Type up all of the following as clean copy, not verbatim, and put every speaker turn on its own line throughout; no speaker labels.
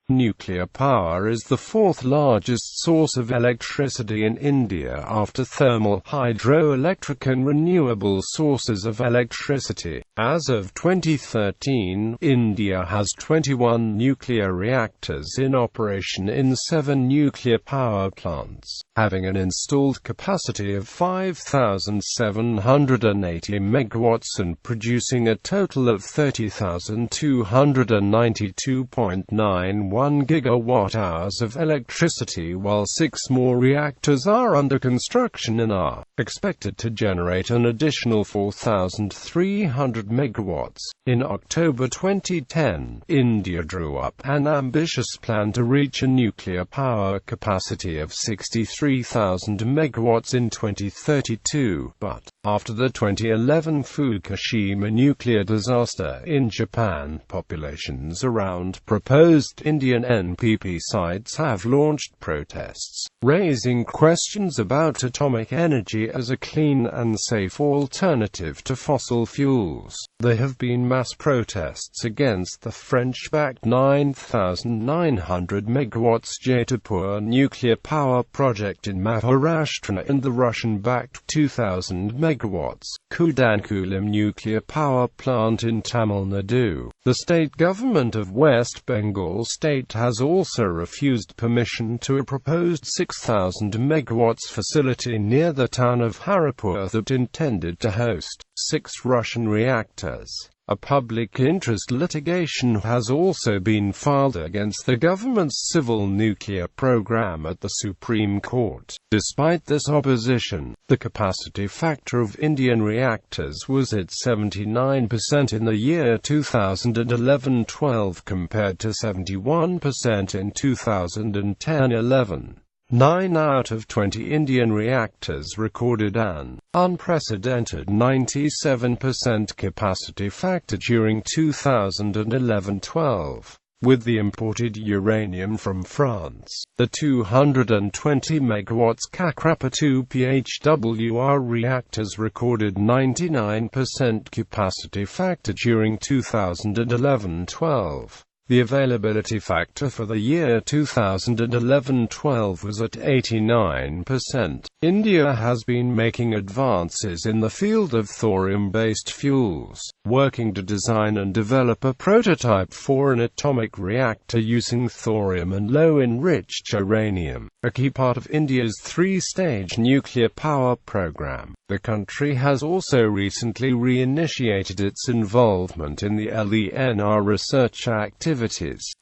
Nuclear power is the fourth largest source of electricity in India after thermal, hydroelectric and renewable sources of electricity. As of 2013, India has 21 nuclear reactors in operation in 7 nuclear power plants, having an installed capacity of 5,780 megawatts and producing a total of 30,292.91 gigawatt-hours of electricity, while 6 more reactors are under construction and are expected to generate an additional 4,300 megawatts. In October 2010, India drew up an ambitious plan to reach a nuclear power capacity of 63,000 megawatts in 2032, but after the 2011 Fukushima nuclear disaster in Japan, populations around proposed Indian NPP sites have launched protests, raising questions about atomic energy as a clean and safe alternative to fossil fuels. There have been mass protests against the French-backed 9,900 megawatts Jaitapur nuclear power project in Maharashtra and the Russian-backed 2,000 megawatts Kudankulam nuclear power plant in Tamil Nadu. The state government of West Bengal state has also refused permission to a proposed 6,000 megawatts facility near the town of Jaitapur that intended to host 6 Russian reactors. A public interest litigation has also been filed against the government's civil nuclear program at the Supreme Court. Despite this opposition, the capacity factor of Indian reactors was at 79% in the year 2011-12 compared to 71% in 2010-11. 9 out of 20 Indian reactors recorded an unprecedented 97% capacity factor during 2011-12. With the imported uranium from France, the 220 megawatts Kakrapa 2 PHWR reactors recorded 99% capacity factor during 2011-12. The availability factor for the year 2011-12 was at 89%. India has been making advances in the field of thorium-based fuels, working to design and develop a prototype for an atomic reactor using thorium and low-enriched uranium, a key part of India's 3-stage nuclear power program. The country has also recently reinitiated its involvement in the LENR research activities,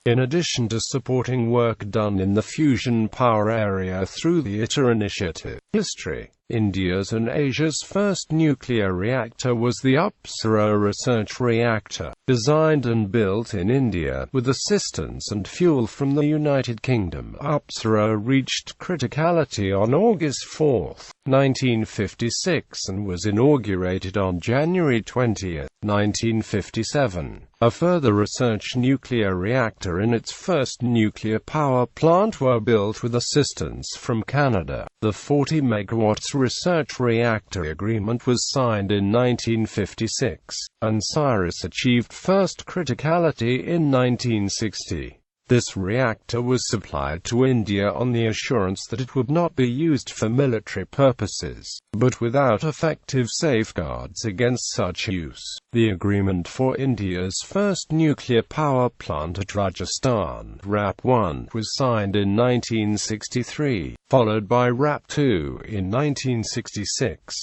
in addition to supporting work done in the fusion power area through the ITER initiative. History: India's and Asia's first nuclear reactor was the Apsara research reactor, designed and built in India, with assistance and fuel from the United Kingdom. Apsara reached criticality on August 4, 1956 and was inaugurated on January 20, 1957. A further research nuclear reactor and its first nuclear power plant were built with assistance from Canada. The 40 megawatts research reactor agreement was signed in 1956, and Cyrus achieved first criticality in 1960. This reactor was supplied to India on the assurance that it would not be used for military purposes, but without effective safeguards against such use. The agreement for India's first nuclear power plant at Rajasthan, RAP-1, was signed in 1963, followed by RAP-2 in 1966.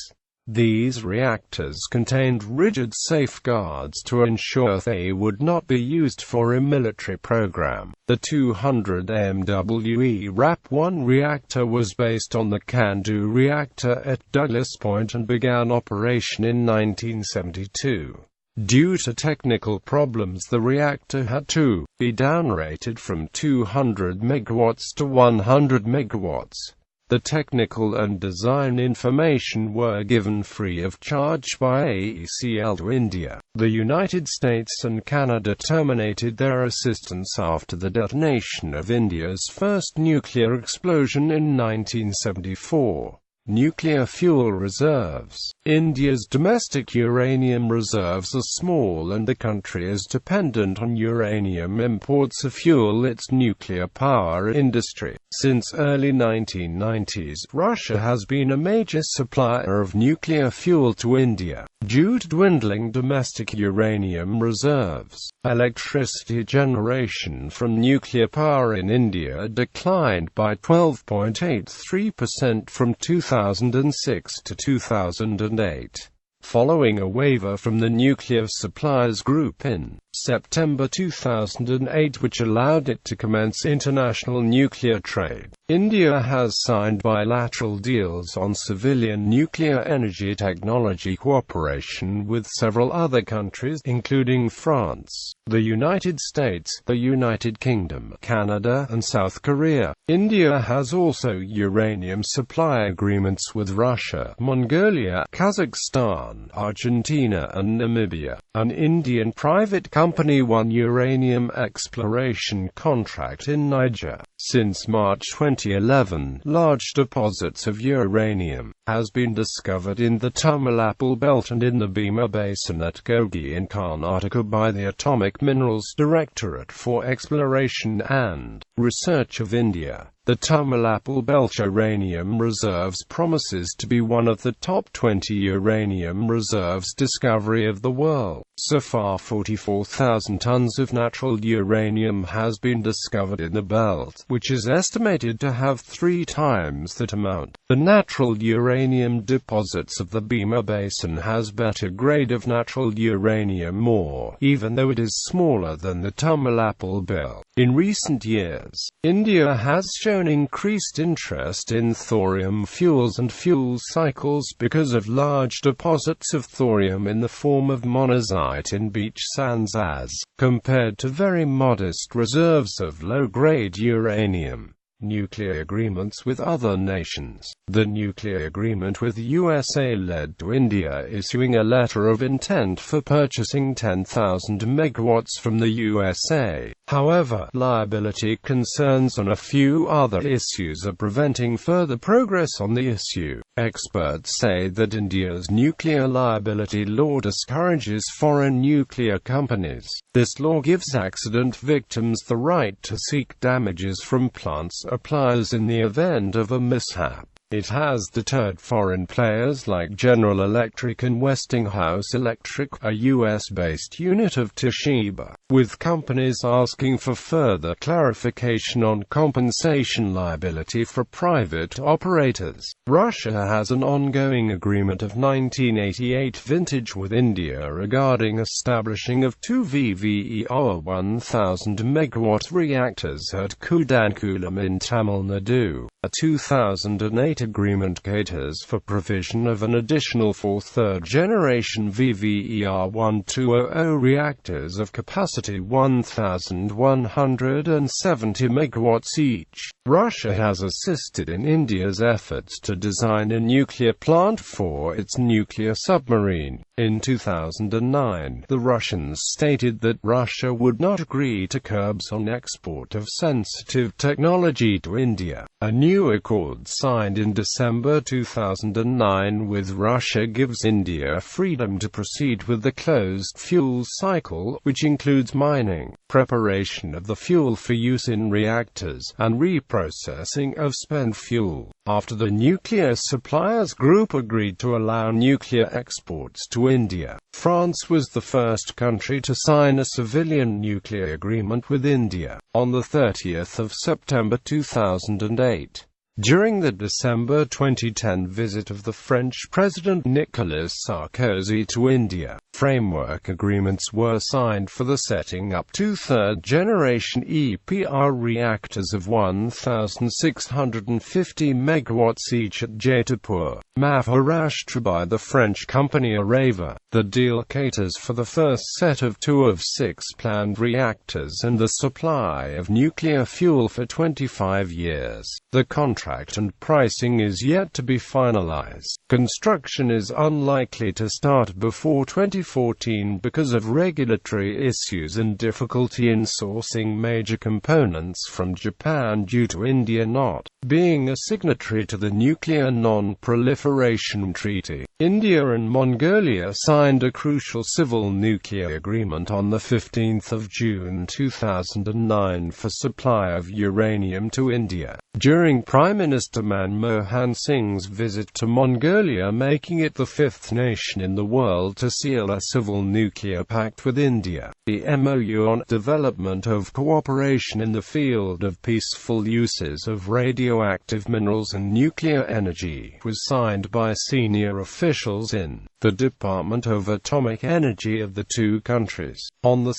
These reactors contained rigid safeguards to ensure they would not be used for a military program. The 200 MWE RAP-1 reactor was based on the Candu reactor at Douglas Point and began operation in 1972. Due to technical problems, the reactor had to be downrated from 200 megawatts to 100 megawatts. The technical and design information were given free of charge by AECL to India. The United States and Canada terminated their assistance after the detonation of India's first nuclear explosion in 1974. Nuclear fuel reserves. India's domestic uranium reserves are small and the country is dependent on uranium imports to fuel its nuclear power industry. Since early 1990s, Russia has been a major supplier of nuclear fuel to India. Due to dwindling domestic uranium reserves, electricity generation from nuclear power in India declined by 12.83% from 2006 to 2008. Following a waiver from the Nuclear Suppliers Group in September 2008 which allowed it to commence international nuclear trade, India has signed bilateral deals on civilian nuclear energy technology cooperation with several other countries including France, the United States, the United Kingdom, Canada, and South Korea. India has also uranium supply agreements with Russia, Mongolia, Kazakhstan, Argentina, and Namibia. An Indian private company won uranium exploration contract in Niger. Since March 2011, large deposits of uranium has been discovered in the Tamil Nadu belt and in the Bhima Basin at Kogi in Karnataka by the Atomic Minerals Directorate for Exploration and Research of India. The Tamil Nadu belt uranium reserves promises to be one of the top 20 uranium reserves discovery of the world. So far 44,000 tons of natural uranium has been discovered in the belt, which is estimated to have 3 times that amount. The natural uranium deposits of the Bhima Basin has better grade of natural uranium ore, even though it is smaller than the Tamil Nadu belt. In recent years, India has shown increased interest in thorium fuels and fuel cycles because of large deposits of thorium in the form of monazite in beach sands as compared to very modest reserves of low-grade uranium. Nuclear agreements with other nations. The nuclear agreement with the USA led to India issuing a letter of intent for purchasing 10,000 megawatts from the USA. However, liability concerns on a few other issues are preventing further progress on the issue. Experts say that India's nuclear liability law discourages foreign nuclear companies. This law gives accident victims the right to seek damages from plant suppliers in the event of a mishap. It has deterred foreign players like General Electric and Westinghouse Electric, a US-based unit of Toshiba, with companies asking for further clarification on compensation liability for private operators. Russia has an ongoing agreement of 1988 vintage with India regarding establishing of 2 VVER 1000 megawatt reactors at Kudankulam in Tamil Nadu. A 2008 agreement caters for provision of an additional 4 third-generation VVER 1200 reactors of capacity 1,170 megawatts each. Russia has assisted in India's efforts to design a nuclear plant for its nuclear submarine. In 2009, the Russians stated that Russia would not agree to curbs on export of sensitive technology to India. A new accord signed in December 2009 with Russia gives India freedom to proceed with the closed fuel cycle, which includes mining, preparation of the fuel for use in reactors, and reprocessing of spent fuel. After the Nuclear Suppliers Group agreed to allow nuclear exports to India, France was the first country to sign a civilian nuclear agreement with India, on the 30th of September 2008. During the December 2010 visit of the French President Nicolas Sarkozy to India, framework agreements were signed for the setting up 2 third-generation EPR reactors of 1,650 megawatts each at Jaitapur, Maharashtra by the French company Areva. The deal caters for the first set of 2 of 6 planned reactors and the supply of nuclear fuel for 25 years. The contract and pricing is yet to be finalized. Construction is unlikely to start before 2014. 2014 because of regulatory issues and difficulty in sourcing major components from Japan due to India not being a signatory to the Nuclear Non-Proliferation Treaty. India and Mongolia signed a crucial civil nuclear agreement on 15 June 2009 for supply of uranium to India, during Prime Minister Manmohan Singh's visit to Mongolia, making it the fifth nation in the world to seal a civil nuclear pact with India. The MoU on development of cooperation in the field of peaceful uses of radioactive minerals and nuclear energy was signed by senior officials in the Department of Atomic Energy of the two countries. On 2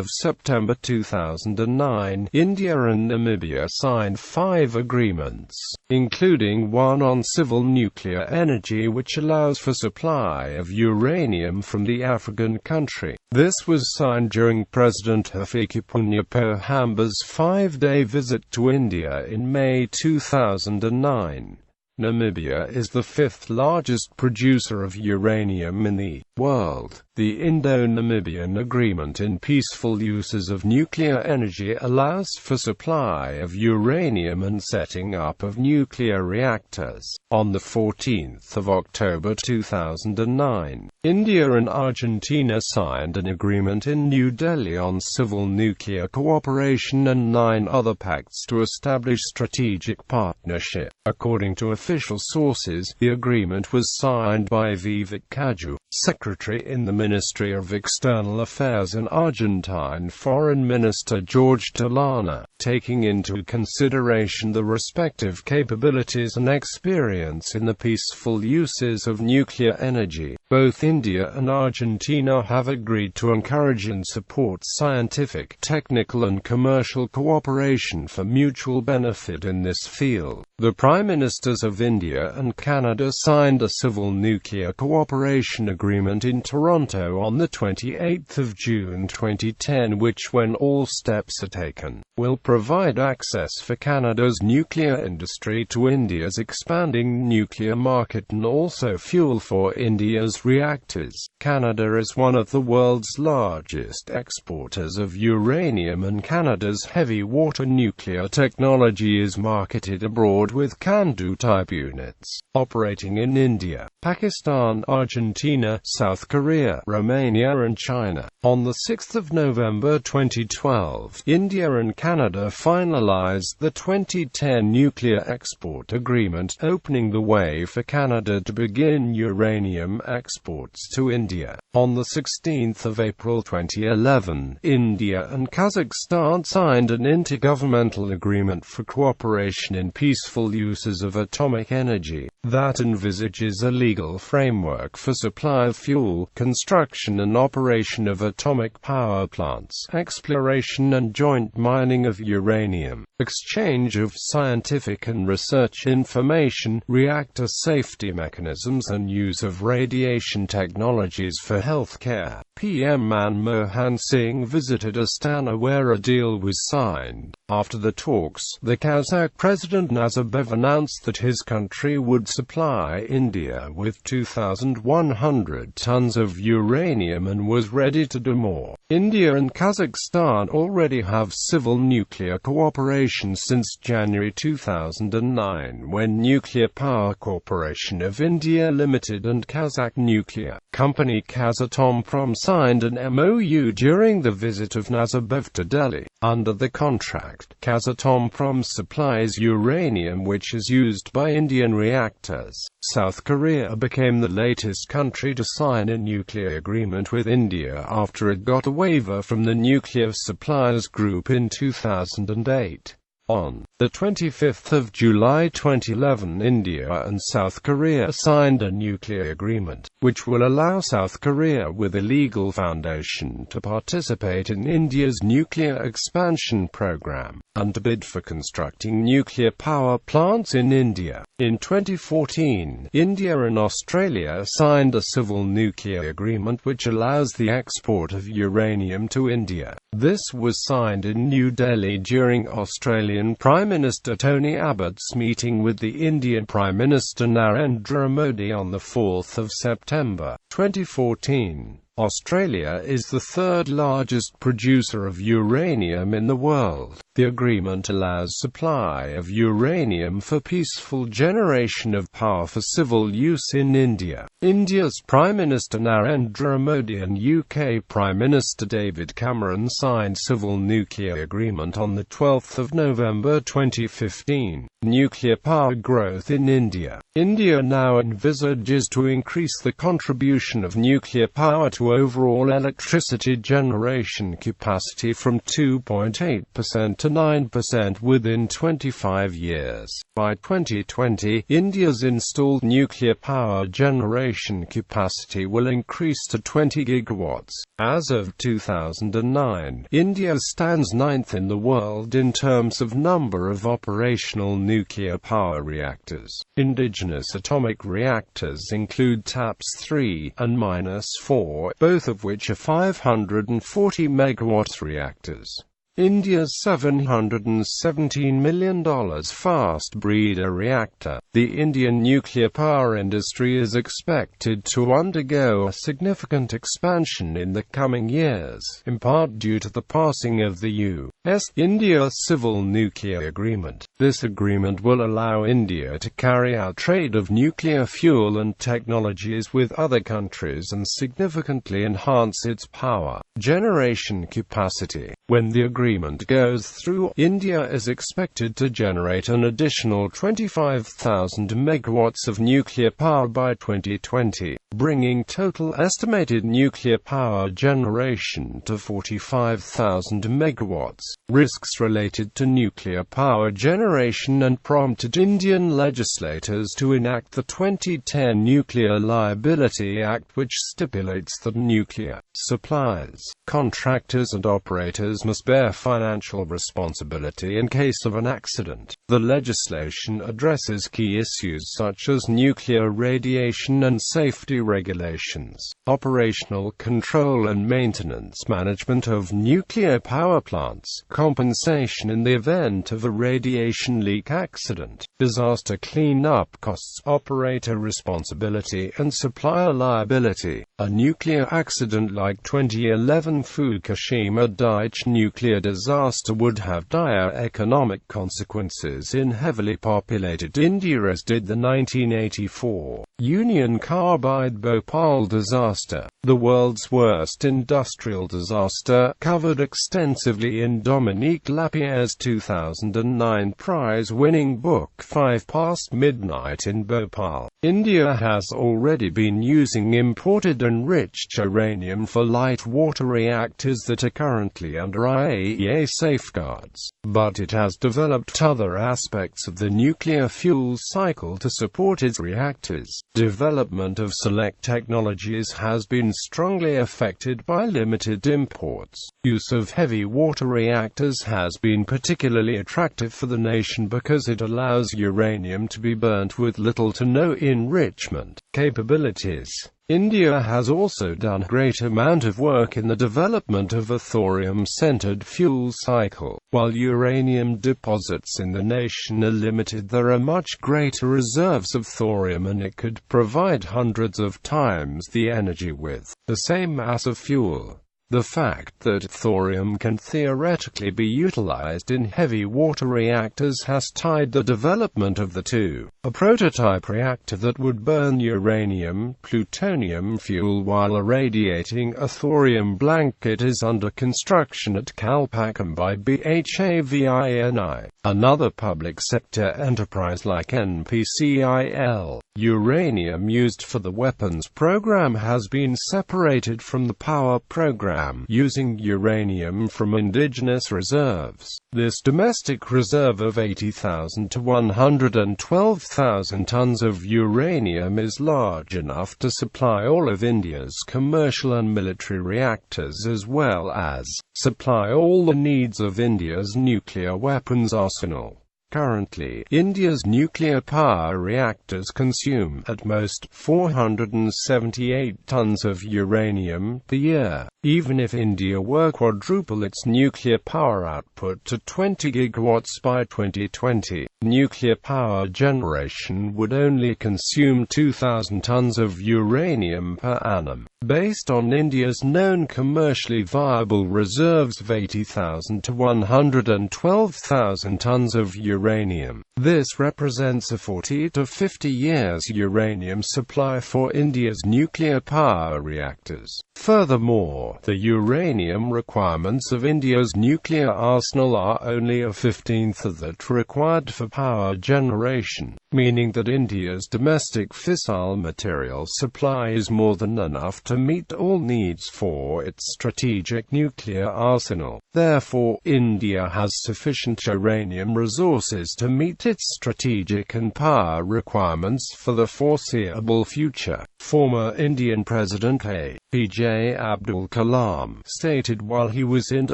September 2009, India and Namibia signed 5 agreements, including one on civil nuclear energy which allows for supply of uranium from the African country. This was signed during President Hifikepunye Pohamba's 5-day visit to India in May 2009. Namibia is the 5th largest producer of uranium in the world. The Indo-Namibian Agreement in Peaceful Uses of Nuclear Energy allows for supply of uranium and setting up of nuclear reactors. On 14 October 2009, India and Argentina signed an agreement in New Delhi on civil nuclear cooperation and 9 other pacts to establish strategic partnership. According to official sources, the agreement was signed by Vivek Kaju, Secretary in the Ministry of External Affairs, and Argentine Foreign Minister Jorge Tolana, taking into consideration the respective capabilities and experience in the peaceful uses of nuclear energy. Both India and Argentina have agreed to encourage and support scientific, technical and commercial cooperation for mutual benefit in this field. The Prime Ministers of India and Canada signed a civil nuclear cooperation agreement in Toronto on 28 June 2010 which, when all steps are taken, will provide access for Canada's nuclear industry to India's expanding nuclear market and also fuel for India's reactors. Canada is one of the world's largest exporters of uranium, and Canada's heavy water nuclear technology is marketed abroad with CANDU-type units operating in India, Pakistan, Argentina, South Korea, Romania and China. On 6 November 2012, India and Canada finalized the 2010 nuclear export agreement, opening the way for Canada to begin uranium exports to India. On 16 April 2011, India and Kazakhstan signed an intergovernmental agreement for cooperation in peaceful uses of atomic energy that envisages a legal framework for supply of fuel, construction and operation of atomic power plants, exploration and joint mining of uranium, exchange of scientific and research information, reactor safety mechanisms and use of radiation technologies for healthcare. PM Manmohan Singh visited Astana where a deal was signed. After the talks, the Kazakh President Nazarbayev announced that his country would supply India with 2,100 tons of uranium and was ready to do more. India and Kazakhstan already have civil nuclear cooperation since January 2009, when Nuclear Power Corporation of India Limited and Kazakh nuclear company Kazatomprom signed an MoU during the visit of Nazarbayev to Delhi. Under the contract, Kazatomprom supplies uranium which is used by Indian reactors. South Korea became the latest country to sign a nuclear agreement with India after it got a waiver from the Nuclear Suppliers Group in 2008. On 25 July 2011, India and South Korea signed a nuclear agreement, which will allow South Korea with a legal foundation to participate in India's nuclear expansion program, and to bid for constructing nuclear power plants in India. In 2014, India and Australia signed a civil nuclear agreement which allows the export of uranium to India. This was signed in New Delhi during Australian Prime Minister Tony Abbott's meeting with the Indian Prime Minister Narendra Modi on 4 September 2014. Australia is the third largest producer of uranium in the world. The agreement allows supply of uranium for peaceful generation of power for civil use in India. India's Prime Minister Narendra Modi and UK Prime Minister David Cameron signed civil nuclear agreement on the 12th of November 2015. Nuclear power growth in India. India now envisages to increase the contribution of nuclear power to overall electricity generation capacity from 2.8% to 9% within 25 years. By 2020, India's installed nuclear power generation capacity will increase to 20 gigawatts. As of 2009, India stands ninth in the world in terms of number of operational nuclear power reactors. Indigenous atomic reactors include TAPS 3 and -4, both of which are 540 megawatt reactors. India's $717 million fast breeder reactor. The Indian nuclear power industry is expected to undergo a significant expansion in the coming years, in part due to the passing of the U.S. India Civil Nuclear Agreement. This agreement will allow India to carry out trade of nuclear fuel and technologies with other countries and significantly enhance its power generation capacity. When the agreement goes through, India is expected to generate an additional 25,000 megawatts of nuclear power by 2020, bringing total estimated nuclear power generation to 45,000 megawatts. Risks related to nuclear power generation and prompted Indian legislators to enact the 2010 Nuclear Liability Act, which stipulates that nuclear suppliers, contractors and operators must bear financial responsibility in case of an accident. The legislation addresses key issues such as nuclear radiation and safety regulations, operational control and maintenance, management of nuclear power plants, compensation in the event of a radiation leak accident, disaster cleanup costs, operator responsibility and supplier liability. A nuclear accident like 2011 Fukushima Daiichi nuclear disaster would have dire economic consequences in heavily populated India, as did the 1984 Union Carbide Bhopal disaster. The world's worst industrial disaster, covered extensively in Dominique Lapierre's 2009 prize-winning book 5 Past Midnight in Bhopal. India has already been using imported enriched uranium for light water reactors that are currently under IAEA safeguards, but it has developed other aspects of the nuclear fuel cycle to support its reactors. Development of select technologies has been strongly affected by limited imports. Use of heavy water reactors has been particularly attractive for the nation because it allows uranium to be burnt with little to no enrichment capabilities. India has also done a great amount of work in the development of a thorium-centered fuel cycle. While uranium deposits in the nation are limited, there are much greater reserves of thorium, and it could provide hundreds of times the energy with the same mass of fuel. The fact that thorium can theoretically be utilized in heavy water reactors has tied the development of the two. A prototype reactor that would burn uranium-plutonium fuel while irradiating a thorium blanket is under construction at Kalpakkam by BHAVINI, another public sector enterprise like NPCIL. Uranium used for the weapons program has been separated from the power program, using uranium from indigenous reserves. This domestic reserve of 80,000 to 112,000 tons of uranium is large enough to supply all of India's commercial and military reactors, as well as supply all the needs of India's nuclear weapons arsenal. Currently, India's nuclear power reactors consume, at most, 478 tons of uranium per year. Even if India were to quadruple its nuclear power output to 20 gigawatts by 2020, nuclear power generation would only consume 2,000 tons of uranium per annum. Based on India's known commercially viable reserves of 80,000 to 112,000 tons of uranium, this represents a 40 to 50 years uranium supply for India's nuclear power reactors. Furthermore, the uranium requirements of India's nuclear arsenal are only a 15th of that required for power generation, meaning that India's domestic fissile material supply is more than enough to meet all needs for its strategic nuclear arsenal. Therefore, India has sufficient uranium resources to meet its strategic and power requirements for the foreseeable future. Former Indian President A.P.J. Abdul Kalam stated while he was in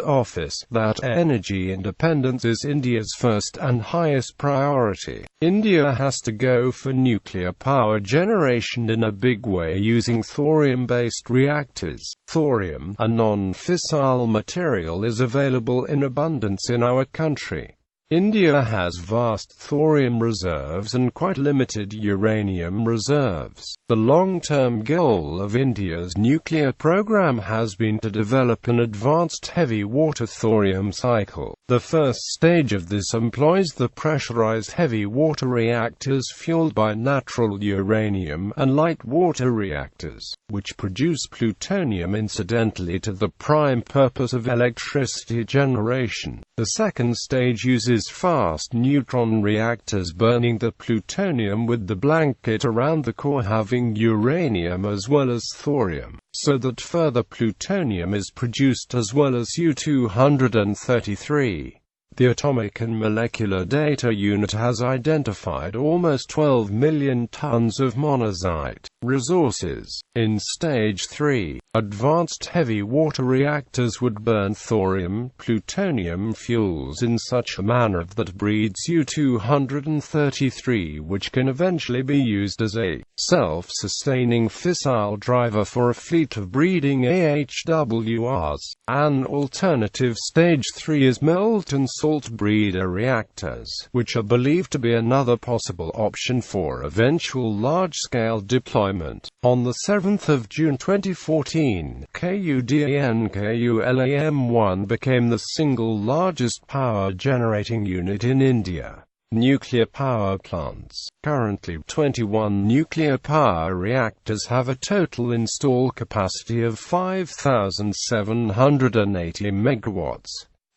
office that energy independence is India's first and highest priority. India has to go for nuclear power generation in a big way using thorium-based reactors. Thorium, a non-fissile material, is available in abundance in our country. India has vast thorium reserves and quite limited uranium reserves. The long-term goal of India's nuclear program has been to develop an advanced heavy water thorium cycle. The first stage of this employs the pressurized heavy water reactors fueled by natural uranium and light water reactors, which produce plutonium incidentally to the prime purpose of electricity generation. The second stage uses fast neutron reactors burning the plutonium with the blanket around the core having uranium as well as thorium, so that further plutonium is produced as well as U-233. The Atomic and Molecular Data Unit has identified almost 12 million tons of monazite resources. In Stage 3, advanced heavy water reactors would burn thorium-plutonium fuels in such a manner that breeds U-233, which can eventually be used as a self-sustaining fissile driver for a fleet of breeding AHWRs. An alternative Stage 3 is molten salt breeder reactors, which are believed to be another possible option for eventual large-scale deployment. On the 7th of June 2014, Kudankulam-1 became the single largest power-generating unit in India. Nuclear power plants. Currently, 21 nuclear power reactors have a total installed capacity of 5,780 megawatts.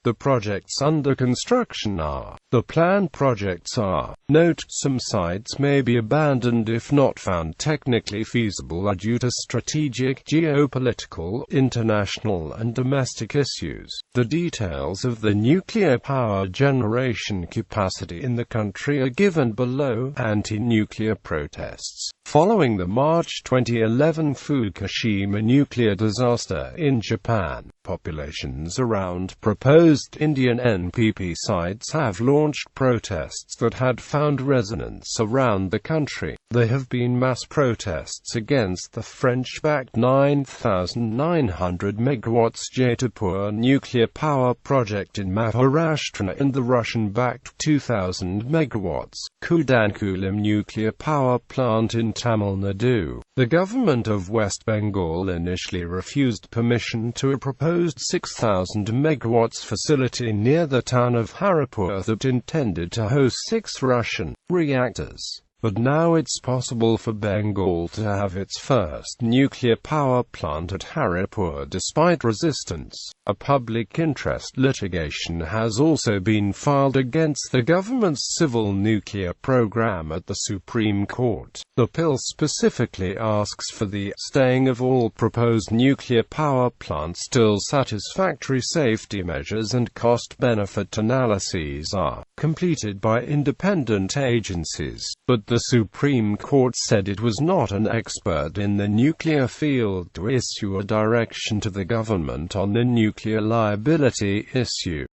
The projects under construction are. The planned projects are. Note, some sites may be abandoned if not found technically feasible due to strategic, geopolitical, international and domestic issues. The details of the nuclear power generation capacity in the country are given below. Anti-nuclear protests. Following the March 2011 Fukushima nuclear disaster in Japan, populations around proposed Indian NPP sites have launched protests that had found resonance around the country. There have been mass protests against the French-backed 9,900 megawatts Jaitapur nuclear power project in Maharashtra and the Russian-backed 2,000 megawatts Kudankulam nuclear power plant in Tamil Nadu. The government of West Bengal initially refused permission to a proposed 6,000 megawatts facility near the town of Haripur that intended to host 6 Russian reactors. But now it's possible for Bengal to have its first nuclear power plant at Haripur despite resistance. A public interest litigation has also been filed against the government's civil nuclear program at the Supreme Court. The bill specifically asks for the staying of all proposed nuclear power plants till satisfactory safety measures and cost-benefit analyses are completed by independent agencies. But the Supreme Court said it was not an expert in the nuclear field to issue a direction to the government on the nuclear liability issue.